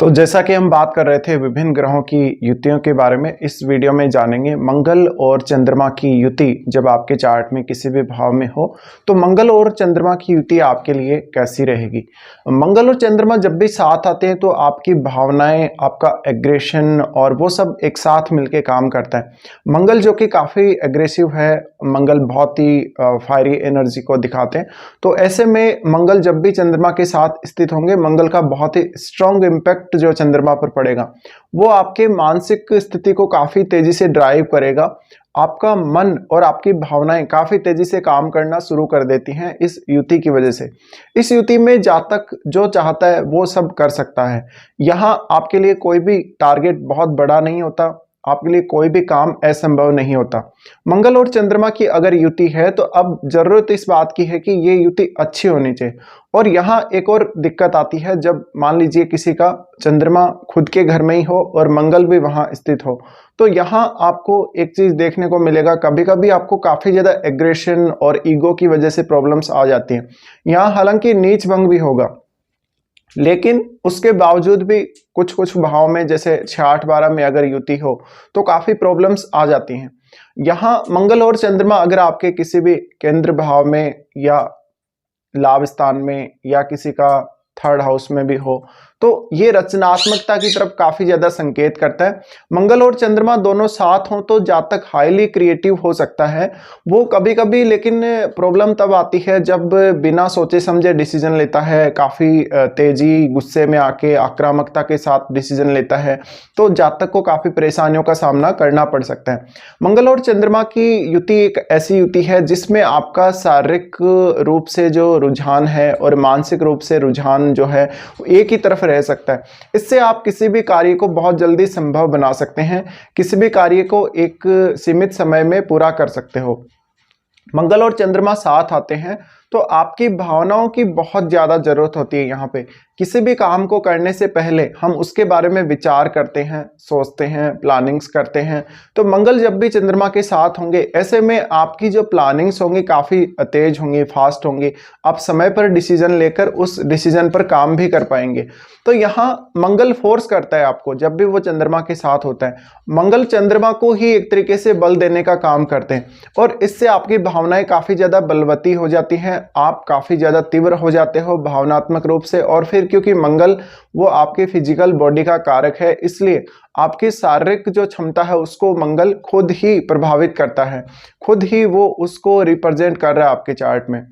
तो जैसा कि हम बात कर रहे थे विभिन्न ग्रहों की युतियों के बारे में, इस वीडियो में जानेंगे मंगल और चंद्रमा की युति जब आपके चार्ट में किसी भी भाव में हो तो मंगल और चंद्रमा की युति आपके लिए कैसी रहेगी। मंगल और चंद्रमा जब भी साथ आते हैं तो आपकी भावनाएं, आपका एग्रेशन और वो सब एक साथ मिलके काम करता है। मंगल जो कि काफ़ी एग्रेसिव है, मंगल बहुत ही फायरी एनर्जी को दिखाते हैं, तो ऐसे में मंगल जब भी चंद्रमा के साथ स्थित होंगे, मंगल का बहुत ही स्ट्रॉन्ग इम्पैक्ट जो चंद्रमा पर पड़ेगा वो आपके मानसिक स्थिति को काफी तेजी से ड्राइव करेगा। आपका मन और आपकी भावनाएं काफी तेजी से काम करना शुरू कर देती हैं इस युति की वजह से। इस युति में जातक जो चाहता है वो सब कर सकता है। यहाँ आपके लिए कोई भी टारगेट बहुत बड़ा नहीं होता, आपके लिए कोई भी काम असंभव नहीं होता। मंगल और चंद्रमा की अगर युति है तो अब जरूरत इस बात की है कि ये युति अच्छी होनी चाहिए। और यहाँ एक और दिक्कत आती है, जब मान लीजिए किसी का चंद्रमा खुद के घर में ही हो और मंगल भी वहां स्थित हो, तो यहाँ आपको एक चीज देखने को मिलेगा, कभी कभी आपको काफी ज्यादा एग्रेशन और ईगो की वजह से प्रॉब्लम्स आ जाती हैं। यहाँ हालांकि नीच भंग भी होगा, लेकिन उसके बावजूद भी कुछ कुछ भाव में जैसे 6-8-12 में अगर युति हो तो काफी प्रॉब्लम्स आ जाती हैं। यहाँ मंगल और चंद्रमा अगर आपके किसी भी केंद्र भाव में या लाभ स्थान में या किसी का थर्ड हाउस में भी हो तो ये रचनात्मकता की तरफ काफी ज्यादा संकेत करता है। मंगल और चंद्रमा दोनों साथ हों तो जातक हाईली क्रिएटिव हो सकता है वो कभी कभी, लेकिन प्रॉब्लम तब आती है जब बिना सोचे समझे डिसीजन लेता है, काफी तेजी गुस्से में आके आक्रामकता के साथ डिसीजन लेता है, तो जातक को काफी परेशानियों का सामना करना पड़ सकता है। मंगल और चंद्रमा की युति एक ऐसी युति है जिसमें आपका शारीरिक रूप से जो रुझान है और मानसिक रूप से रुझान जो है एक ही तरफ रह सकता है। इससे आप किसी भी कार्य को बहुत जल्दी संभव बना सकते हैं, किसी भी कार्य को एक सीमित समय में पूरा कर सकते हो। मंगल और चंद्रमा साथ आते हैं तो आपकी भावनाओं की बहुत ज्यादा जरूरत होती है। यहाँ पे किसी भी काम को करने से पहले हम उसके बारे में विचार करते हैं, सोचते हैं, प्लानिंग्स करते हैं। तो मंगल जब भी चंद्रमा के साथ होंगे ऐसे में आपकी जो प्लानिंग्स होंगी काफी तेज होंगी, फास्ट होंगी। आप समय पर डिसीजन लेकर उस डिसीजन पर काम भी कर पाएंगे। तो यहाँ मंगल फोर्स करता है आपको, जब भी वो चंद्रमा के साथ होता है मंगल चंद्रमा को ही एक तरीके से बल देने का काम करते हैं और इससे आपकी भावनाएं काफी ज्यादा बलवती हो जाती हैं, आप काफी ज्यादा तीव्र हो जाते हो भावनात्मक रूप से। और फिर क्योंकि मंगल वो आपके फिजिकल बॉडी का कारक है, इसलिए आपकी शारीरिक जो क्षमता है उसको मंगल खुद ही प्रभावित करता है, खुद ही वो उसको रिप्रेजेंट कर रहा है आपके चार्ट में।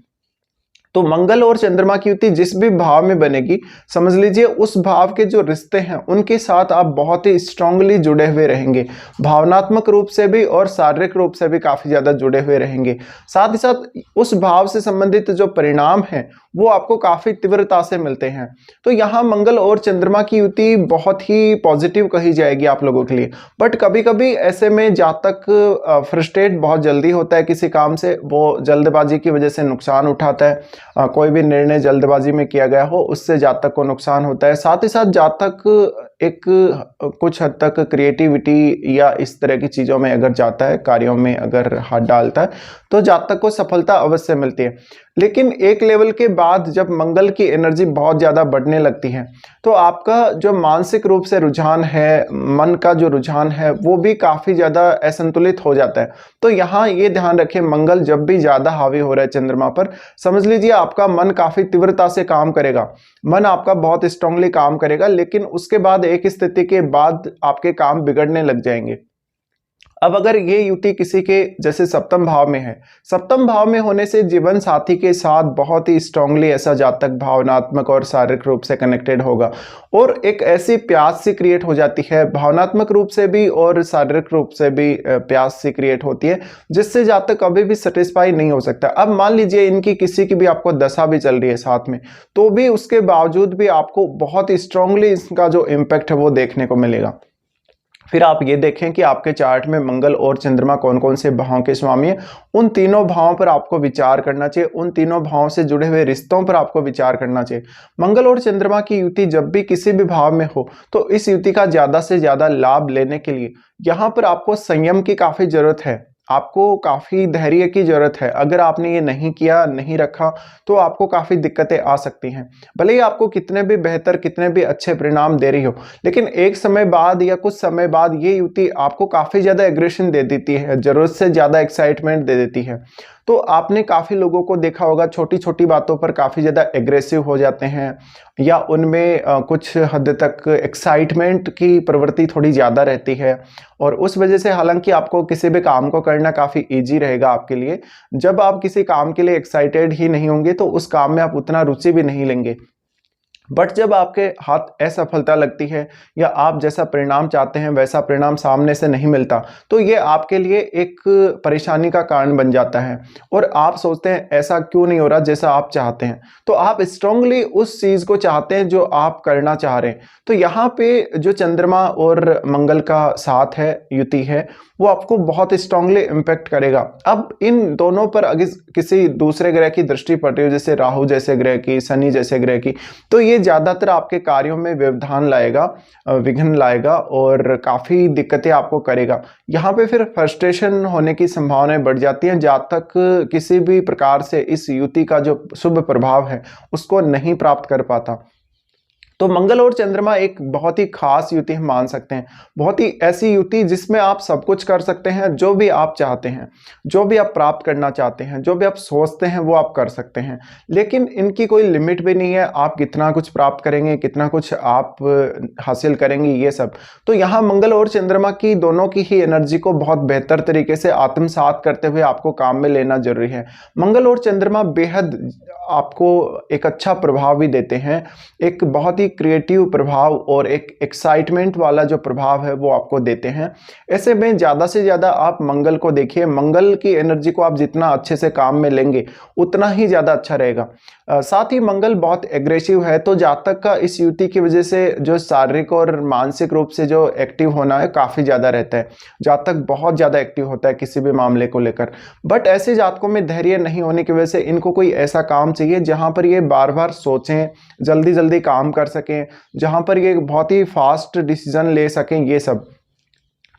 तो मंगल और चंद्रमा की युति जिस भी भाव में बनेगी, समझ लीजिए उस भाव के जो रिश्ते हैं उनके साथ आप बहुत ही स्ट्रांगली जुड़े हुए रहेंगे, भावनात्मक रूप से भी और शारीरिक रूप से भी काफी ज्यादा जुड़े हुए रहेंगे। साथ ही साथ उस भाव से संबंधित जो परिणाम हैं वो आपको काफी तीव्रता से मिलते हैं। तो यहाँ मंगल और चंद्रमा की युति बहुत ही पॉजिटिव कही जाएगी आप लोगों के लिए। बट कभी कभी ऐसे में जातक फ्रस्ट्रेट बहुत जल्दी होता है किसी काम से, वो जल्दबाजी की वजह से नुकसान उठाता है। कोई भी निर्णय जल्दबाजी में किया गया हो उससे जातक को नुकसान होता है। साथ ही साथ जातक एक कुछ हद तक क्रिएटिविटी या इस तरह की चीज़ों में अगर जाता है, कार्यों में अगर हाथ डालता है तो जातक को सफलता अवश्य मिलती है। लेकिन एक लेवल के बाद जब मंगल की एनर्जी बहुत ज़्यादा बढ़ने लगती है तो आपका जो मानसिक रूप से रुझान है, मन का जो रुझान है वो भी काफ़ी ज़्यादा असंतुलित हो जाता है। तो यहाँ ये ध्यान रखें, मंगल जब भी ज़्यादा हावी हो रहा है चंद्रमा पर, समझ लीजिए आपका मन काफ़ी तीव्रता से काम करेगा, मन आपका बहुत स्ट्रांगली काम करेगा, लेकिन उसके बाद एक स्थिति के बाद आपके काम बिगड़ने लग जाएंगे। अब अगर ये युति किसी के जैसे सप्तम भाव में है, सप्तम भाव में होने से जीवन साथी के साथ बहुत ही स्ट्रांगली ऐसा जातक भावनात्मक और शारीरिक रूप से कनेक्टेड होगा और एक ऐसी प्यास सी क्रिएट हो जाती है, भावनात्मक रूप से भी और शारीरिक रूप से भी प्यास सी क्रिएट होती है, जिससे जातक कभी भी सेटिस्फाई नहीं हो सकता। अब मान लीजिए इनकी किसी की भी आपको दशा भी चल रही है साथ में, तो भी उसके बावजूद भी आपको बहुत स्ट्रांगली इसका जो इम्पैक्ट है वो देखने को मिलेगा। फिर आप ये देखें कि आपके चार्ट में मंगल और चंद्रमा कौन कौन से भावों के स्वामी हैं, उन तीनों भावों पर आपको विचार करना चाहिए, उन तीनों भावों से जुड़े हुए रिश्तों पर आपको विचार करना चाहिए। मंगल और चंद्रमा की युति जब भी किसी भी भाव में हो तो इस युति का ज्यादा से ज्यादा लाभ लेने के लिए यहाँ पर आपको संयम की काफी जरूरत है। आपको काफ़ी धैर्य की ज़रूरत है। अगर आपने ये नहीं किया, नहीं रखा, तो आपको काफ़ी दिक्कतें आ सकती हैं। भले ही आपको कितने भी बेहतर, कितने भी अच्छे परिणाम दे रही हो, लेकिन एक समय बाद या कुछ समय बाद ये युति आपको काफ़ी ज़्यादा एग्रेशन दे देती है, ज़रूरत से ज़्यादा एक्साइटमेंट दे देती है। तो आपने काफ़ी लोगों को देखा होगा, छोटी-छोटी बातों पर काफ़ी ज़्यादा एग्रेसिव हो जाते हैं, या उनमें कुछ हद तक एक्साइटमेंट की प्रवृत्ति थोड़ी ज़्यादा रहती है, और उस वजह से हालांकि आपको किसी भी काम को करना काफ़ी ईजी रहेगा आपके लिए। जब आप किसी काम के लिए एक्साइटेड ही नहीं होंगे तो उस काम में आप उतना रुचि भी नहीं लेंगे। बट जब आपके हाथ असफलता लगती है, या आप जैसा परिणाम चाहते हैं वैसा परिणाम सामने से नहीं मिलता, तो ये आपके लिए एक परेशानी का कारण बन जाता है, और आप सोचते हैं ऐसा क्यों नहीं हो रहा जैसा आप चाहते हैं। तो आप स्ट्रांगली उस चीज़ को चाहते हैं जो आप करना चाह रहे हैं। तो यहाँ पे जो चंद्रमा और मंगल का साथ है, युति है, वो आपको बहुत स्ट्रांगली इम्पैक्ट करेगा। अब इन दोनों पर अगर किसी दूसरे ग्रह की दृष्टि पड़ रही हो, जैसे राहु जैसे ग्रह की, शनि जैसे ग्रह की, तो ये ज़्यादातर आपके कार्यों में व्यवधान लाएगा, विघ्न लाएगा, और काफ़ी दिक्कतें आपको करेगा। यहाँ पे फिर फ्रस्ट्रेशन होने की संभावनाएं बढ़ जाती हैं, जब तक किसी भी प्रकार से इस युति का जो शुभ प्रभाव है उसको नहीं प्राप्त कर पाता। तो मंगल और चंद्रमा एक बहुत ही खास युति हम मान सकते हैं, बहुत ही ऐसी युति जिसमें आप सब कुछ कर सकते हैं, जो भी आप चाहते हैं, जो भी आप प्राप्त करना चाहते हैं, जो भी आप सोचते हैं वो आप कर सकते हैं। लेकिन इनकी कोई लिमिट भी नहीं है, आप कितना कुछ प्राप्त करेंगे, कितना कुछ आप हासिल करेंगे, ये सब। तो यहाँ मंगल और चंद्रमा की दोनों की ही एनर्जी को बहुत बेहतर तरीके से आत्मसात करते हुए आपको काम में लेना जरूरी है। मंगल और चंद्रमा बेहद आपको एक अच्छा प्रभाव भी देते हैं, एक बहुत ही क्रिएटिव प्रभाव और एक एक्साइटमेंट वाला जो प्रभाव है वो आपको देते हैं। ऐसे में ज़्यादा से ज़्यादा आप मंगल को देखिए, मंगल की एनर्जी को आप जितना अच्छे से काम में लेंगे उतना ही ज़्यादा अच्छा रहेगा। साथ ही मंगल बहुत एग्रेसिव है, तो जातक का इस युति की वजह से जो शारीरिक और मानसिक रूप से जो एक्टिव होना है काफ़ी ज़्यादा रहता है। जातक बहुत ज़्यादा एक्टिव होता है किसी भी मामले को लेकर। बट ऐसे जातकों में धैर्य नहीं होने की वजह से इनको कोई ऐसा काम चाहिए जहाँ पर ये बार बार सोचें, जल्दी जल्दी काम कर सकें, जहाँ पर ये बहुत ही फास्ट डिसीजन ले सकें, ये सब।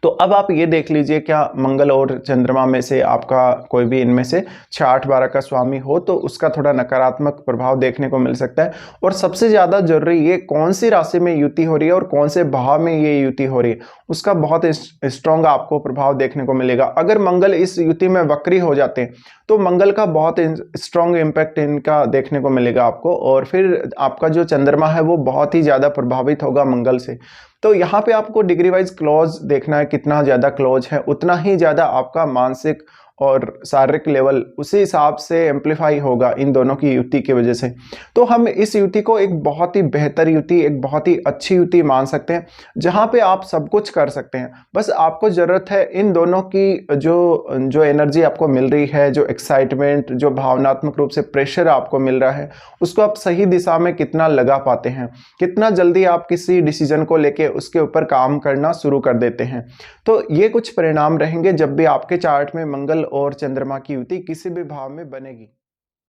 तो अब आप ये देख लीजिए, क्या मंगल और चंद्रमा में से आपका कोई भी इनमें से 6, 8, 12 का स्वामी हो तो उसका थोड़ा नकारात्मक प्रभाव देखने को मिल सकता है। और सबसे ज़्यादा जरूरी ये कौन सी राशि में युति हो रही है और कौन से भाव में ये युति हो रही है, उसका बहुत स्ट्रॉन्ग आपको प्रभाव देखने को मिलेगा। अगर मंगल इस युति में वक्री हो जाते हैं तो मंगल का बहुत स्ट्रॉन्ग इम्पैक्ट इनका देखने को मिलेगा आपको, और फिर आपका जो चंद्रमा है वो बहुत ही ज़्यादा प्रभावित होगा मंगल से। तो यहाँ पे आपको डिग्री वाइज क्लोज देखना है, कितना ज़्यादा क्लोज है उतना ही ज़्यादा आपका मानसिक और शारीरिक लेवल उसी हिसाब से एम्पलीफाई होगा इन दोनों की युति की वजह से। तो हम इस युति को एक बहुत ही बेहतर युति, एक बहुत ही अच्छी युति मान सकते हैं, जहाँ पे आप सब कुछ कर सकते हैं। बस आपको ज़रूरत है इन दोनों की जो एनर्जी आपको मिल रही है, जो एक्साइटमेंट, जो भावनात्मक रूप से प्रेशर आपको मिल रहा है, उसको आप सही दिशा में कितना लगा पाते हैं, कितना जल्दी आप किसी डिसीजन को लेके उसके ऊपर काम करना शुरू कर देते हैं। तो ये कुछ परिणाम रहेंगे जब भी आपके चार्ट में मंगल और चंद्रमा की युति किसी भी भाव में बनेगी।